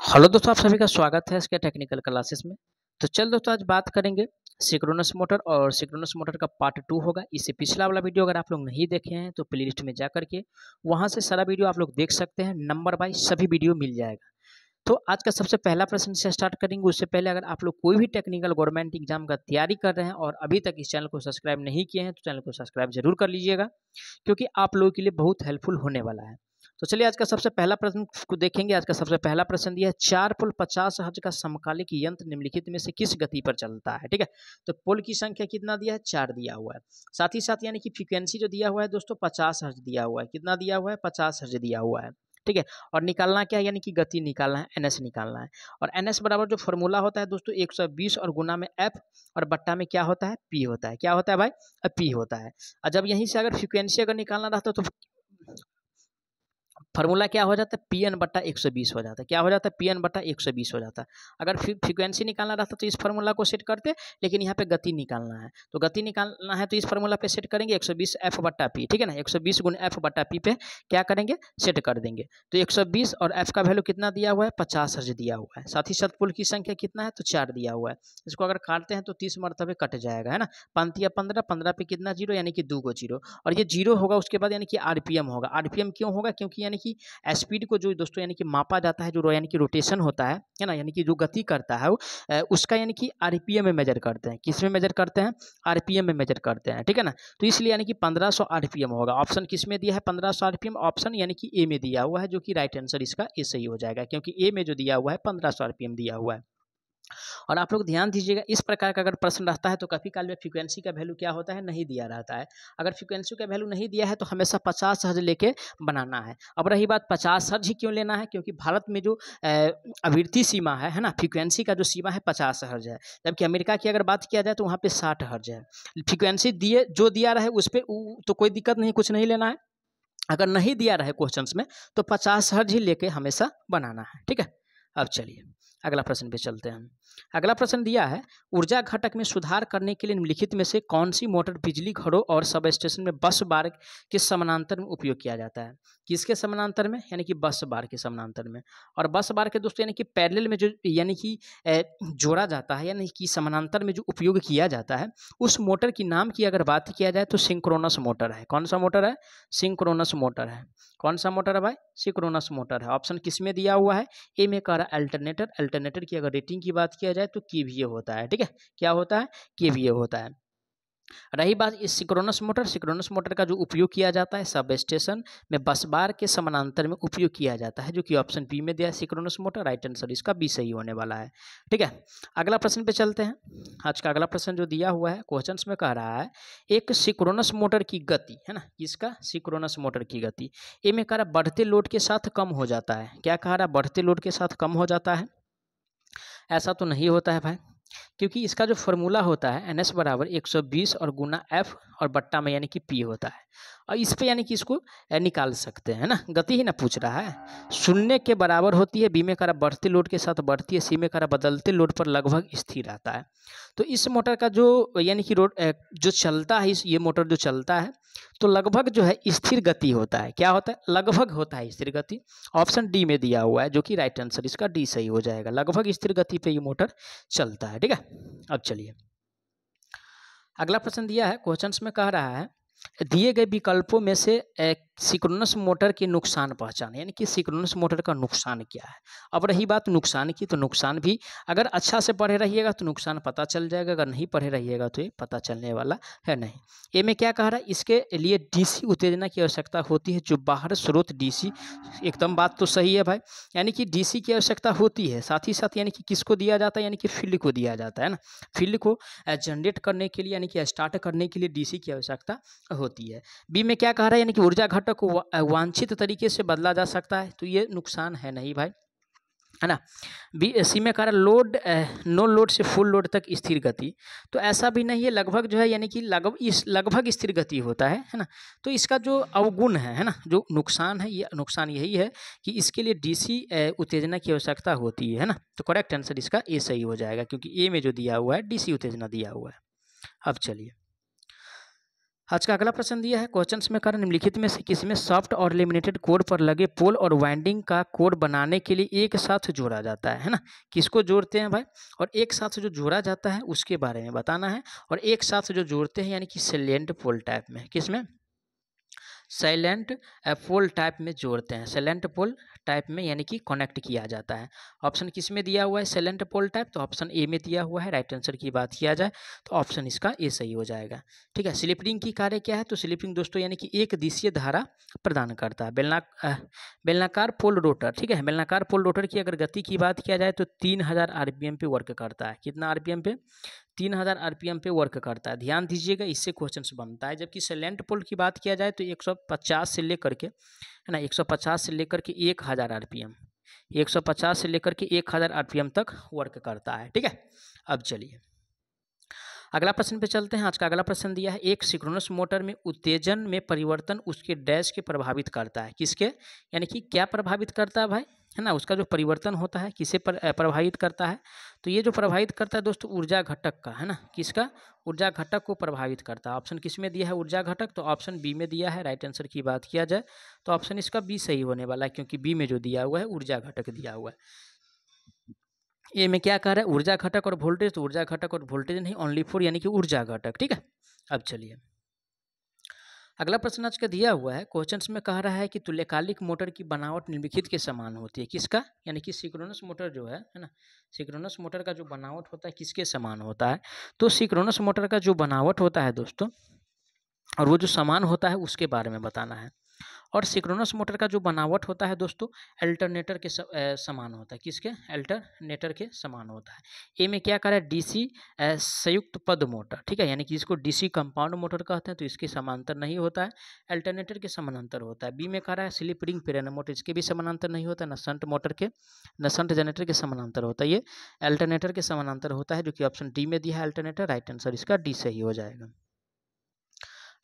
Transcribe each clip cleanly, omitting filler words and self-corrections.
Hello दोस्तों, आप सभी का स्वागत है इसके टेक्निकल क्लासेस में। तो चल दोस्तों, आज बात करेंगे सिंक्रोनस मोटर और सिंक्रोनस मोटर का पार्ट 2 होगा। इससे पिछला वाला वीडियो अगर आप लोग नहीं देखे हैं तो प्लेलिस्ट में जा करके वहां से सारा वीडियो आप लोग देख सकते हैं। नंबर वाइज सभी वीडियो मिल जाएगा। तो आज का सबसे पहला प्रश्न से स्टार्ट करेंगे। उससे पहले अगर आप लोग कोई भी टेक्निकल गवर्नमेंट एग्जाम का तैयारी कर रहे हैं और अभी तक इस चैनल को सब्सक्राइब नहीं किए हैं तो चैनल को सब्सक्राइब जरूर कर लीजिएगा, क्योंकि आप लोगों के लिए बहुत हेल्पफुल होने वाला है। तो चलिए आज का सबसे पहला प्रश्न को देखेंगे। आज का सबसे पहला प्रश्न दिया है, 4 पोल 50 हर्ट्ज का समकालिक यंत्र निम्नलिखित में से किस गति पर चलता है। ठीक है, तो पोल की संख्या कितना दिया है, 4 दिया हुआ है। साथ ही साथ यानी कि फ्रीक्वेंसी जो दिया हुआ है दोस्तों 50 हर्ट्ज दिया हुआ है। कितना दिया हुआ है, 50 हर्ट्ज दिया हुआ है। ठीक है, और निकालना क्या है, यानी कि गति निकालना है, एनएस निकालना है। और एनएस बराबर जो फॉर्मूला होता है दोस्तों 120 और गुना में एफ और बट्टा में क्या होता है, पी होता है। क्या होता है भाई, पी होता है। और जब यहीं से अगर फ्रीक्वेंसी अगर निकालना रहता तो फार्मूला क्या हो जाता है, पी एन बट्टा 120 हो जाता है। क्या हो जाता है, पी एन बट्टा 120 हो जाता है। अगर फ्रीक्वेंसी निकालना रहता तो इस फार्मूला को सेट करते, लेकिन यहाँ पे गति निकालना है। तो गति निकालना है तो इस फार्मूला पे सेट करेंगे 120 एफ बट्टा पी। ठीक है ना, 120 गुण एफ बट्टा पी पे क्या करेंगे, सेट कर देंगे। तो 120 और एफ का वैल्यू कितना दिया हुआ है, 50 हर्ट्ज दिया हुआ है। साथ ही साथ पुल की संख्या कितना है, तो 4 दिया हुआ है। इसको अगर काटते हैं तो 30 मरतबे कट जाएगा, है ना। 5 15 15 पे कितना जीरो, यानी कि 2 जीरो। और ये जीरो होगा उसके बाद यानी कि आरपीएम होगा। आरपीएम क्यों होगा, क्योंकि यानी कि स्पीड को जो दोस्तों यानी कि मापा जाता है, जो यानी कि रोटेशन होता है ना, यानी कि जो गति करता है वो उसका यानी कि आरपीएम में मेजर करते हैं। किस में मेजर करते हैं, आरपीएम में मेजर करते हैं। ठीक है ना, तो इसलिए यानी कि 1500 आरपीएम होगा। ऑप्शन किस में दिया है, 1500 आरपीएम। ऑप्शन यानी कि ए में दिया हुआ है, जो कि राइट आंसर इसका ए सही हो जाएगा, क्योंकि ए में जो दिया हुआ है 1500 आरपीएम दिया हुआ है। और आप लोग ध्यान दीजिएगा, इस प्रकार का अगर प्रश्न रहता है तो काफी काल में फ्रीक्वेंसी का वैल्यू क्या होता है, नहीं दिया रहता है। अगर फ्रीक्वेंसी का वैल्यू नहीं दिया है तो हमेशा 50 हर्ट्ज लेके बनाना है। अब रही बात 50 हर्ट्ज ही क्यों लेना है, क्योंकि भारत में जो आवृत्ति सीमा है ना, फ्रीक्वेंसी का जो सीमा है 50 हर्ट्ज है। जबकि अमेरिका की अगर बात किया जाए तो वहाँ पे 60 हर्ट्ज है। फ्रीक्वेंसी दिए जो दिया रहे उस पर तो कोई दिक्कत नहीं, कुछ नहीं लेना है। अगर नहीं दिया रहे क्वेश्चंस में तो 50 हर्ट्ज ही लेके हमेशा बनाना है। ठीक है, अब चलिए अगला प्रश्न पे चलते हैं। अगला प्रश्न दिया है, ऊर्जा घटक में सुधार करने के लिए निम्नलिखित में से कौन सी मोटर बिजली घरों और सब स्टेशन में बस बार के समानांतर में उपयोग किया जाता है। किसके समानांतर में, यानी कि बस बार के समानांतर में। और बस बार के दोस्तों यानी कि पैरेलल में जो यानी कि जोड़ा जाता है, यानी कि समानांतर में जो उपयोग किया जाता है, उस मोटर की नाम की अगर बात किया जाए तो सिंक्रोनस मोटर है। कौन सा मोटर है, सिंक्रोनस मोटर है। कौन सा मोटर है भाई, सिंक्रोनस मोटर है। ऑप्शन किस में दिया हुआ है, ए में कह रहा है अल्टरनेटर। अल्टरनेटर की अगर रेटिंग की बात किया जाए तो केवीए होता है। ठीक है, क्या होता है, केवीए होता है। रही बात इस सिंक्रोनस मोटर का जो उपयोग किया जाता है सब स्टेशन में बस बार के समानांतर में उपयोग किया जाता है, जो कि ऑप्शन बी में दिया है सिंक्रोनस मोटर। राइट आंसर इसका बी सही होने वाला है। ठीक है, अगला प्रश्न पे चलते हैं। आज का अगला प्रश्न जो दिया हुआ है क्वेश्चंस में कह रहा है, एक सिंक्रोनस मोटर की गति, है ना, इसका सिंक्रोनस मोटर की गति ए में कह रहा है बढ़ते लोड के साथ कम हो जाता है। क्या कह रहा है, बढ़ते लोड के साथ कम हो जाता है। ऐसा तो नहीं होता है भाई, क्योंकि इसका जो फॉर्मूला होता है एन एस बराबर 120 और गुना एफ और बट्टा में यानी कि पी होता है। और इस पे यानी कि इसको निकाल सकते हैं ना, गति ही ना पूछ रहा है। शून्य के बराबर होती है, बी में करा बढ़ते लोड के साथ बढ़ती है, सी में करा बदलते लोड पर लगभग स्थिर रहता है। तो इस मोटर का जो यानी कि रोड जो चलता है, ये मोटर जो चलता है तो लगभग जो है स्थिर गति होता है। क्या होता है, लगभग होता है स्थिर गति। ऑप्शन डी में दिया हुआ है, जो कि राइट आंसर इसका डी सही हो जाएगा। लगभग स्थिर गति पे ये मोटर चलता है। ठीक है, अब चलिए अगला प्रश्न दिया है क्वेश्चंस में कह रहा है, दिए गए विकल्पों में से सिंक्रोनस मोटर के नुकसान पहचान, यानी कि सिंक्रोनस मोटर का नुकसान क्या है। अब रही बात नुकसान की, तो नुकसान भी अगर अच्छा से पढ़े रहिएगा तो नुकसान पता चल जाएगा, अगर नहीं पढ़े रहिएगा तो ये पता चलने वाला है नहीं। ए में क्या कह रहा है, इसके लिए डीसी उत्तेजना की आवश्यकता होती है, जो बाहर स्रोत डीसी। एकदम बात तो सही है भाई, यानी कि डीसी की आवश्यकता होती है। साथ ही साथ यानी कि किसको दिया जाता है, यानी कि फील्ड को दिया जाता है ना। फील्ड को जनरेट करने के लिए यानी कि स्टार्ट करने के लिए डीसी की आवश्यकता होती है। बी में क्या कह रहा है, यानी कि ऊर्जा घटक को वांछित तरीके से बदला जा सकता है, तो ये नुकसान है नहीं भाई, है ना। बी सी में कह रहा लोड नो लोड से फुल लोड तक स्थिर गति, तो ऐसा भी नहीं है, लगभग जो है यानी कि लगभग स्थिर गति होता है ना। तो इसका जो अवगुण है ना, जो नुकसान है, ये नुकसान यही है कि इसके लिए डीसी उत्तेजना की आवश्यकता होती है ना। तो करेक्ट आंसर इसका ए सही हो जाएगा, क्योंकि ए में जो दिया हुआ है डीसी उत्तेजना दिया हुआ है। अब चलिए आज का अगला प्रश्न दिया है, क्वेश्चंस में कारण निम्नलिखित में से किसमें सॉफ्ट और लेमिनेटेड कोर पर लगे पोल और वाइंडिंग का कोर बनाने के लिए एक साथ जोड़ा जाता है ना। किसको जोड़ते हैं भाई, और एक साथ जो जोड़ा जाता है उसके बारे में बताना है। और एक साथ जो जोड़ते हैं यानी कि सैलेंट पोल टाइप में, किसमें, साइलेंट पोल टाइप में जोड़ते हैं, साइलेंट पोल टाइप में यानी कि कनेक्ट किया जाता है। ऑप्शन किस में दिया हुआ है, साइलेंट पोल टाइप, तो ऑप्शन ए में दिया हुआ है। राइट आंसर की बात किया जाए तो ऑप्शन इसका ए सही हो जाएगा। ठीक है, स्लिप रिंग की कार्य क्या है, तो स्लिप रिंग दोस्तों यानी कि एक दिशीय धारा प्रदान करता है। बेलनाकार पोल रोटर, ठीक है, बेलनाकार पोल रोटर की अगर गति की बात किया जाए तो 3000 आरपीएम पे वर्क करता है। कितना आरपीएम पे, 3000 आरपीएम पे वर्क करता है। ध्यान दीजिएगा, इससे क्वेश्चन बनता है। जबकि साइलेंट पोल की बात किया जाए तो 150 से लेकर के, है ना, 150 से लेकर के 1000 आरपीएम, 150 से लेकर के 1000 आरपीएम तक वर्क करता है। ठीक है, अब चलिए अगला प्रश्न पे चलते हैं। आज का अगला प्रश्न दिया है, एक सिंक्रोनस मोटर में उत्तेजन में परिवर्तन उसके डैश के प्रभावित करता है। किसके, यानी कि क्या प्रभावित करता है भाई, है ना, उसका जो परिवर्तन होता है किसे प्रभावित करता है। तो ये जो प्रभावित करता है दोस्तों ऊर्जा घटक का, है ना, किसका, ऊर्जा घटक को प्रभावित करता है। ऑप्शन किस में दिया है ऊर्जा घटक, तो ऑप्शन बी में दिया है। राइट आंसर की बात किया जाए तो ऑप्शन इसका बी सही होने वाला है, क्योंकि बी में जो दिया हुआ है ऊर्जा घटक दिया हुआ है। ए में क्या कह रहा है, ऊर्जा घटक और वोल्टेज, तो ऊर्जा घटक और वोल्टेज नहीं, ओनली फॉर यानी कि ऊर्जा घटक। ठीक है, अब चलिए अगला प्रश्न आज का दिया हुआ है, क्वेश्चंस में कह रहा है कि तुल्यकालिक मोटर की बनावट निम्नलिखित के समान होती है। किसका, यानी कि सिंक्रोनस मोटर जो है ना, सिंक्रोनस मोटर का जो बनावट होता है किसके समान होता है। तो सिंक्रोनस मोटर का जो बनावट होता है दोस्तों, और वो जो समान होता है उसके बारे में बताना है। और सिंक्रोनस मोटर का जो बनावट होता है दोस्तों अल्टरनेटर के समान होता है। किसके, अल्टरनेटर के समान होता है। ए में क्या करा है, डीसी संयुक्त पद मोटर, ठीक है, यानी कि इसको डीसी कंपाउंड मोटर कहते हैं, तो इसके समांतर नहीं होता है, अल्टरनेटर के समानांतर होता है। बी में कह रहा है स्लिप रिंग प्रेरण मोटर, इसके भी समानांतर नहीं होता, न शंट मोटर के न शंट जनरेटर के समानांतर होता है, ये अल्टरनेटर के समानांतर होता है, जो कि ऑप्शन डी में दिया है अल्टरनेटर। राइट आंसर इसका डी सही हो जाएगा।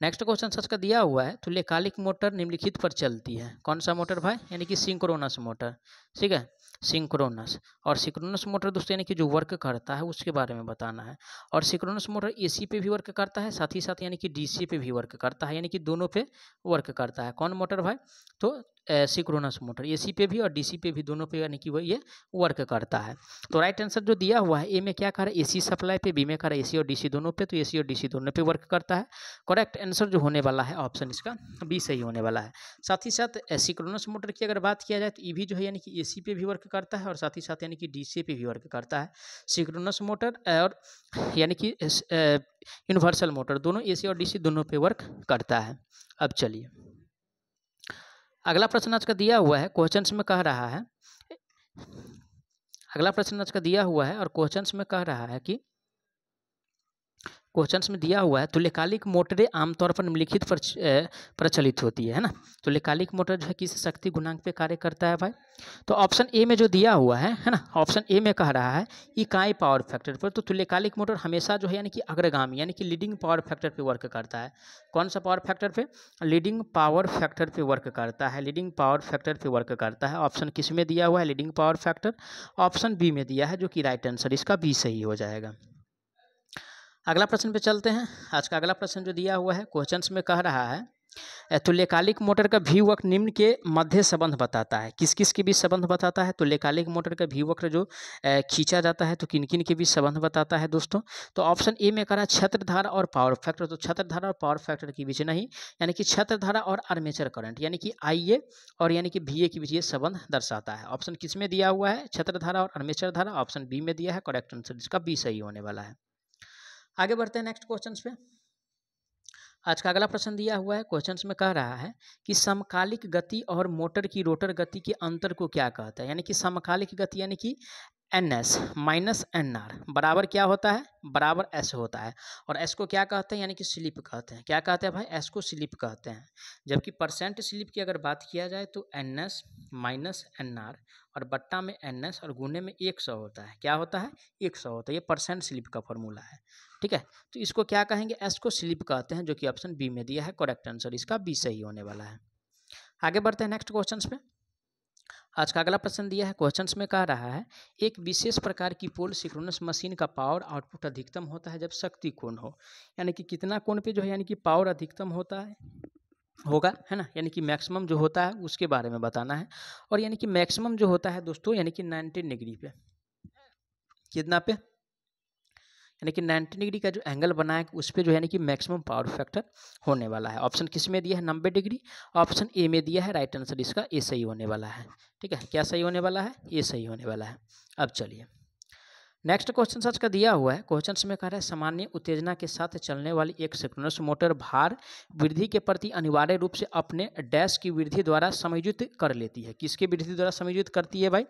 नेक्स्ट क्वेश्चन सच का दिया हुआ है, तुल्यकालिक मोटर निम्नलिखित पर चलती है। कौन सा मोटर भाई, यानी कि सिंक्रोनस मोटर। ठीक है, सिंक्रोनस। और सिंक्रोनस मोटर दोस्तों यानी कि जो वर्क करता है उसके बारे में बताना है। और सिंक्रोनस मोटर एसी पे भी वर्क करता है, साथ ही साथ यानी कि डीसी पे भी वर्क करता है, यानी कि दोनों पे वर्क करता है। कौन मोटर भाई, तो सिंक्रोनस मोटर एसी पे भी और डीसी पे भी, दोनों पे यानी कि वो ये वर्क करता है। तो राइट आंसर जो दिया हुआ है, ए में क्या कह रहा है एसी सप्लाई पे, बी में कह रहा है एसी और डीसी दोनों पे, तो एसी और डीसी दोनों पे वर्क करता है। करेक्ट आंसर जो होने वाला है ऑप्शन इसका बी सही होने वाला है। साथ ही साथ सिंक्रोनस मोटर की अगर बात किया जाए तो ये भी जो है यानी कि एसी पे भी वर्क करता है और साथ ही साथ यानी कि डीसी पे भी वर्क करता है। सिंक्रोनस मोटर और यानी कि यूनिवर्सल मोटर दोनों एसी और डीसी दोनों पे वर्क करता है। अब चलिए अगला प्रश्न आज का दिया हुआ है, क्वेश्चंस में कह रहा है, अगला प्रश्न आज का दिया हुआ है और क्वेश्चंस में कह रहा है कि क्वेश्चंस में दिया हुआ है तुल्यकालिक मोटरें आमतौर पर निम्नलिखित पर प्रचलित होती है ना। तुल्यकालिक मोटर जो है किस शक्ति गुणांक पे कार्य करता है भाई, तो ऑप्शन ए में जो दिया हुआ है ना, ऑप्शन ए में कह रहा है इकाई पावर फैक्टर पर। तो तुल्यकालिक मोटर हमेशा जो है यानी कि अग्रगामी यानी कि लीडिंग पावर फैक्टर पे वर्क करता है। कौन सा पावर फैक्टर पे, लीडिंग पावर फैक्टर पे वर्क करता है, लीडिंग पावर फैक्टर पे वर्क करता है। ऑप्शन किस में दिया हुआ है, leading power factor, option B में दिया है, जो कि राइट आंसर इसका बी सही हो जाएगा। अगला प्रश्न पे चलते हैं। आज का अगला प्रश्न जो दिया हुआ है क्वेश्चंस में कह रहा है तुल्यकालिक मोटर का भी वक्र निम्न के मध्य संबंध बताता है। किस किस के बीच संबंध बताता है, तुल्यकालिक मोटर का भी वक्र जो खींचा जाता है तो किन किन के बीच संबंध बताता है दोस्तों। तो ऑप्शन ए में कह रहा है छत्रधारा और पावर फैक्टर, तो छत्रधारा और पावर फैक्टर के बीच नहीं, यानी कि छत्रधारा और आर्मेचर करंट यानी कि IA और यानी कि VA के बीच ये संबंध दर्शाता है। ऑप्शन किस में दिया हुआ है, छत्रधारा और आर्मेचर धारा, ऑप्शन बी में दिया है। करेक्ट आंसर इसका बी सही होने वाला है। आगे बढ़ते हैं नेक्स्ट क्वेश्चन पे। आज का अगला प्रश्न दिया हुआ है, क्वेश्चंस में कह रहा है कि समकालिक गति और मोटर की रोटर गति के अंतर को क्या कहता है। यानी कि समकालिक गति यानी कि आज का अगला प्रश्न दिया हुआ है क्वेश्चंस में कह रहा है कि समकालिक गति और मोटर की रोटर गति के अंतर को क्या कहता है। यानी कि समकालिक गति यानी कि NS माइनस NR बराबर क्या होता है, बराबर S होता है। और S को क्या कहते हैं, यानी कि स्लिप कहते हैं। क्या कहते हैं भाई, S को स्लिप कहते हैं। जबकि परसेंट स्लिप की अगर बात किया जाए तो NS माइनस NR और बट्टा में NS और गुने में 100 होता है। क्या होता है, 100 होता है। ये परसेंट स्लिप का फॉर्मूला है। ठीक है, तो इसको क्या कहेंगे, S को स्लिप कहते हैं, जो कि ऑप्शन बी में दिया है। करेक्ट आंसर इसका बी सही होने वाला है। आगे बढ़ते हैं नेक्स्ट क्वेश्चन पे। आज का अगला प्रश्न दिया है, क्वेश्चंस में कह रहा है एक विशेष प्रकार की पोल सिंक्रोनस मशीन का पावर आउटपुट अधिकतम होता है जब शक्ति कोण हो, यानी कि कितना कोण पे जो है यानी कि पावर अधिकतम होता है होगा, है ना, यानी कि मैक्सिमम जो होता है उसके बारे में बताना है। और यानी कि मैक्सिमम जो होता है दोस्तों यानी कि 90 डिग्री पे, कितना पे, यानी कि 90 डिग्री का जो एंगल बना है उस पर जो यानी कि मैक्सिमम पावर फैक्टर होने वाला है। ऑप्शन किस में दिया है 90 डिग्री, ऑप्शन ए में दिया है, राइट आंसर इसका ए सही होने वाला है। ठीक है, क्या सही होने वाला है, ए सही होने वाला है। अब चलिए नेक्स्ट क्वेश्चन सच का दिया हुआ है, क्वेश्चन में कह रहा है सामान्य उत्तेजना के साथ चलने वाली एक सिंक्रोनस मोटर भार वृद्धि के प्रति अनिवार्य रूप से अपने डैश की वृद्धि द्वारा समायोजित कर लेती है। किसके वृद्धि द्वारा समायोजित करती है भाई,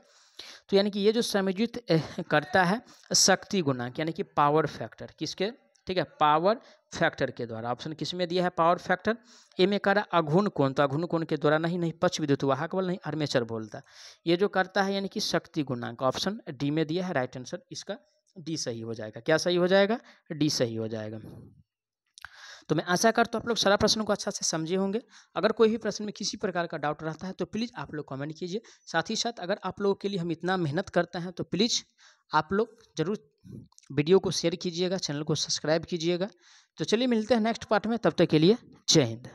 तो यानी कि ये जो समायोजित करता है शक्ति गुणांक यानी कि पावर फैक्टर, किसके, ठीक है, पावर फैक्टर के द्वारा। ऑप्शन किस में दिया है पावर फैक्टर, ए में कह रहा अघूर्ण कोण, तो अघूर्ण कोण के द्वारा नहीं पक्ष विद्युत वाहक बल नहीं आर्मेचर बोलता, ये जो करता है यानी कि शक्ति गुणांक। ऑप्शन डी में दिया है, राइट आंसर इसका डी सही हो जाएगा। क्या सही हो जाएगा, डी सही हो जाएगा। तो मैं आशा करता हूँ आप लोग सारा प्रश्न को अच्छा से समझे होंगे। अगर कोई भी प्रश्न में किसी प्रकार का डाउट रहता है तो प्लीज़ आप लोग कमेंट कीजिए। साथ ही साथ अगर आप लोगों के लिए हम इतना मेहनत करते हैं तो प्लीज़ आप लोग ज़रूर वीडियो को शेयर कीजिएगा, चैनल को सब्सक्राइब कीजिएगा। तो चलिए मिलते हैं नेक्स्ट पार्ट में, तब तक के लिए जय हिंद।